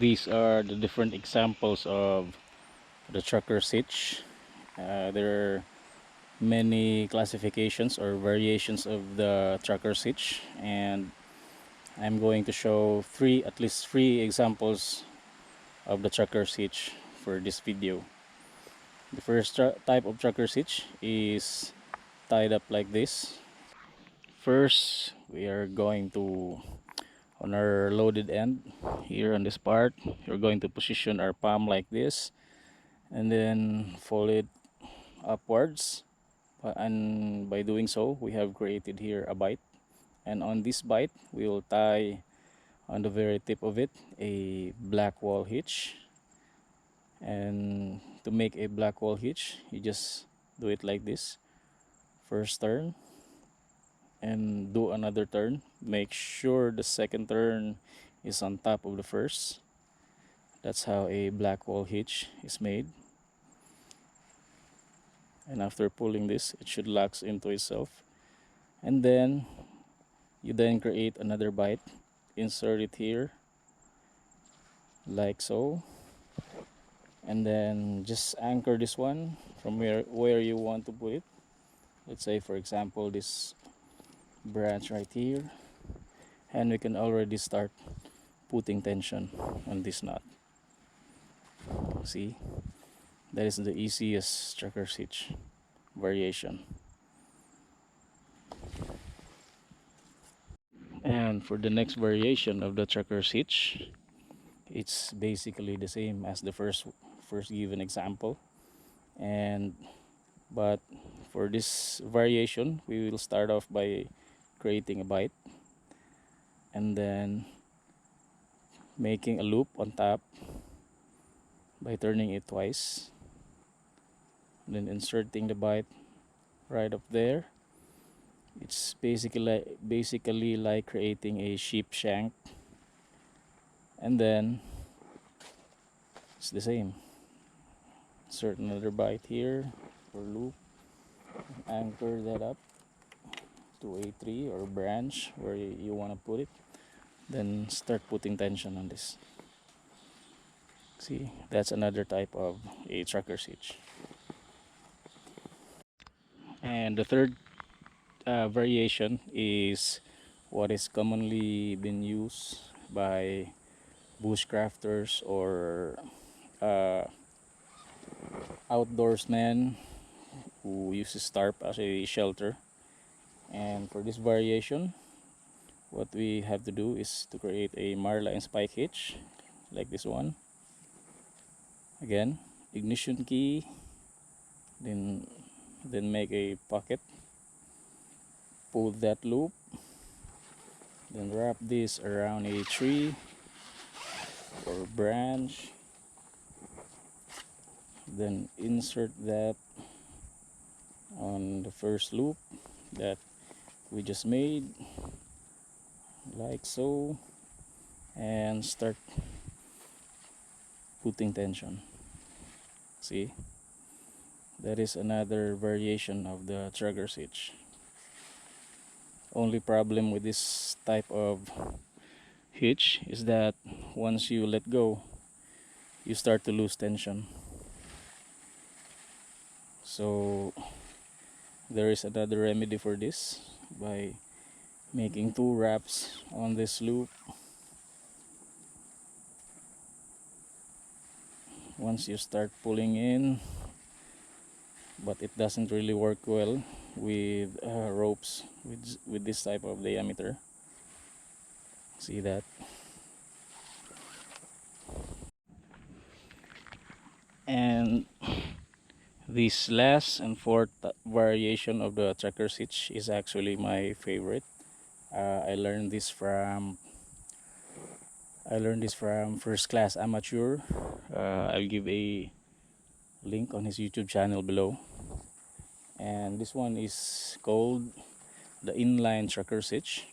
These are the different examples of the trucker's hitch. There are many classifications or variations of the trucker's hitch, and I'm going to show at least three examples of the trucker's hitch for this video. The first type of trucker's hitch is tied up like this. First, we are going to, on our loaded end here on this part, we're going to position our palm like this and then fold it upwards, and by doing so we have created here a bite, and on this bite we will tie on the very tip of it a black wall hitch. And to make a black wall hitch, you just do it like this: first turn and do another turn. Make sure the second turn is on top of the first. That's how a black wall hitch is made. And after pulling this, it should lock into itself, and then you create another bite, insert it here like so, and then just anchor this one from where you want to put it. Let's say, for example, this branch right here, and we can already start putting tension on this knot. See, that is the easiest trucker's hitch variation. And for the next variation of the trucker's hitch, it's basically the same as the first given example, but for this variation we will start off by creating a bite and then making a loop on top by turning it twice, then inserting the bite right up there. It's basically like creating a sheep shank, and then it's the same. Insert another bite here for loop, anchor that up to a tree or branch where you want to put it, then start putting tension on this. See, that's another type of a trucker's hitch. And the third variation is what is commonly been used by bushcrafters or outdoorsmen who uses tarp as a shelter. And for this variation, what we have to do is to create a Marlin spike hitch like this one. Again, ignition key, then make a pocket, pull that loop, then wrap this around a tree or branch, then insert that on the first loop that we just made like so, and start putting tension. See, that is another variation of the trucker's hitch. Only problem with this type of hitch is that once you let go, you start to lose tension. So there is another remedy for this by making two wraps on this loop. Once you start pulling in, but it doesn't really work well with ropes with this type of diameter. See that? And this last and fourth variation of the trucker's hitch is actually my favorite. I learned this from First Class Amateur. I'll give a link on his YouTube channel below. And this one is called the Inline trucker's hitch.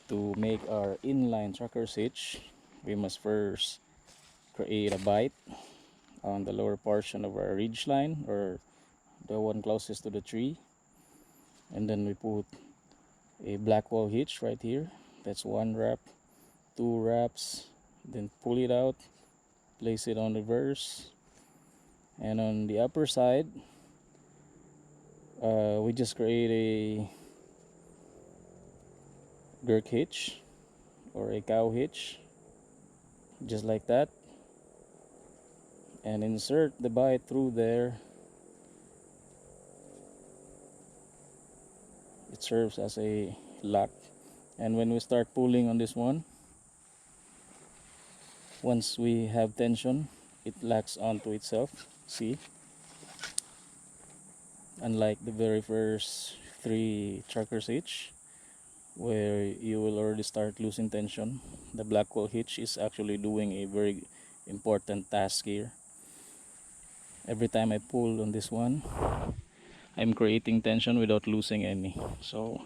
To make our inline trucker's hitch, we must first create a bite on the lower portion of our ridge line, or the one closest to the tree, and then we put a black wall hitch right here. That's one wrap, two wraps, then pull it out, place it on reverse, and on the upper side we just create a jerk hitch or a cow hitch, just like that, and insert the bite through there. It serves as a lock, and when we start pulling on this one, once we have tension, it locks onto itself. See, unlike the very first 3 trackers hitch where you will already start losing tension, the Blackwell hitch is actually doing a very important task here. Every time I pull on this one, I'm creating tension without losing any. So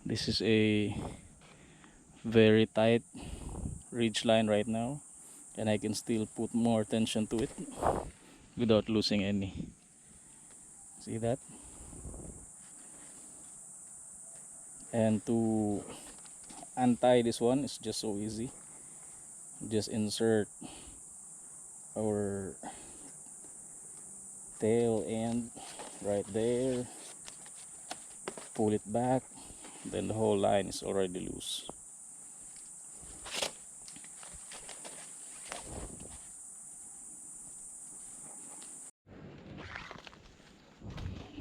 this is a very tight ridge line right now, and I can still put more tension to it without losing any. See that? And to untie this one is just so easy. Just insert our tail end right there, pull it back, then the whole line is already loose.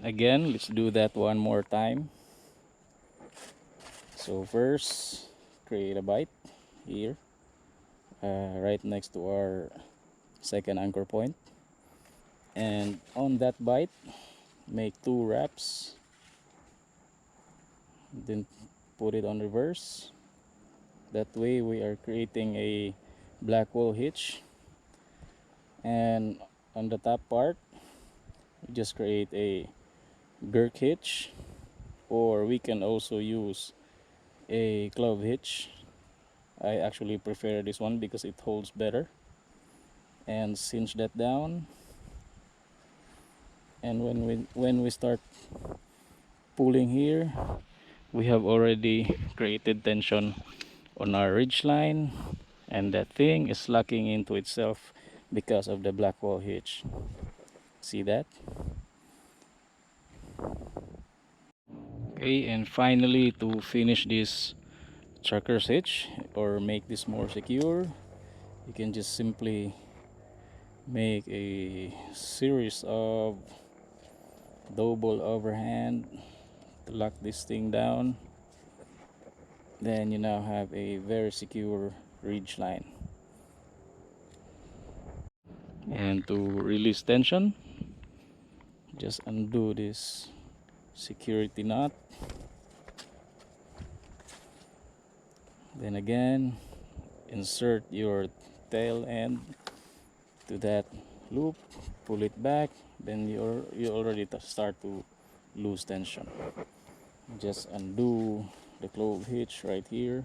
Again, let's do that one more time. So first, create a bite here, right next to our second anchor point, and on that bite make 2 wraps, then put it on reverse. That way we are creating a Blackwell hitch, and on the top part we just create a jerk hitch, or we can also use a glove hitch. I actually prefer this one because it holds better, and cinch that down. And when we start pulling here, we have already created tension on our ridge line, and that thing is locking into itself because of the Blackwell hitch. See that? Okay, and finally, to finish this tracker hitch or make this more secure, you can just simply make a series of double overhand to lock this thing down. Then you now have a very secure ridge line. And to release tension, just undo this security knot, then again insert your tail end to that loop, pull it back, then you already start to lose tension. Just undo the clove hitch right here,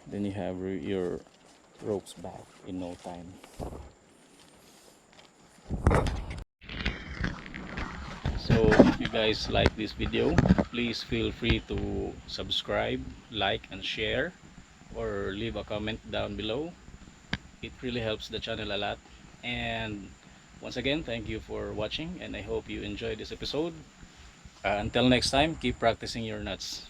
then you have your ropes back in no time. So if you guys like this video, please feel free to subscribe, like and share, or leave a comment down below. It really helps the channel a lot. And once again, thank you for watching, and I hope you enjoyed this episode. Until next time, keep practicing your nuts.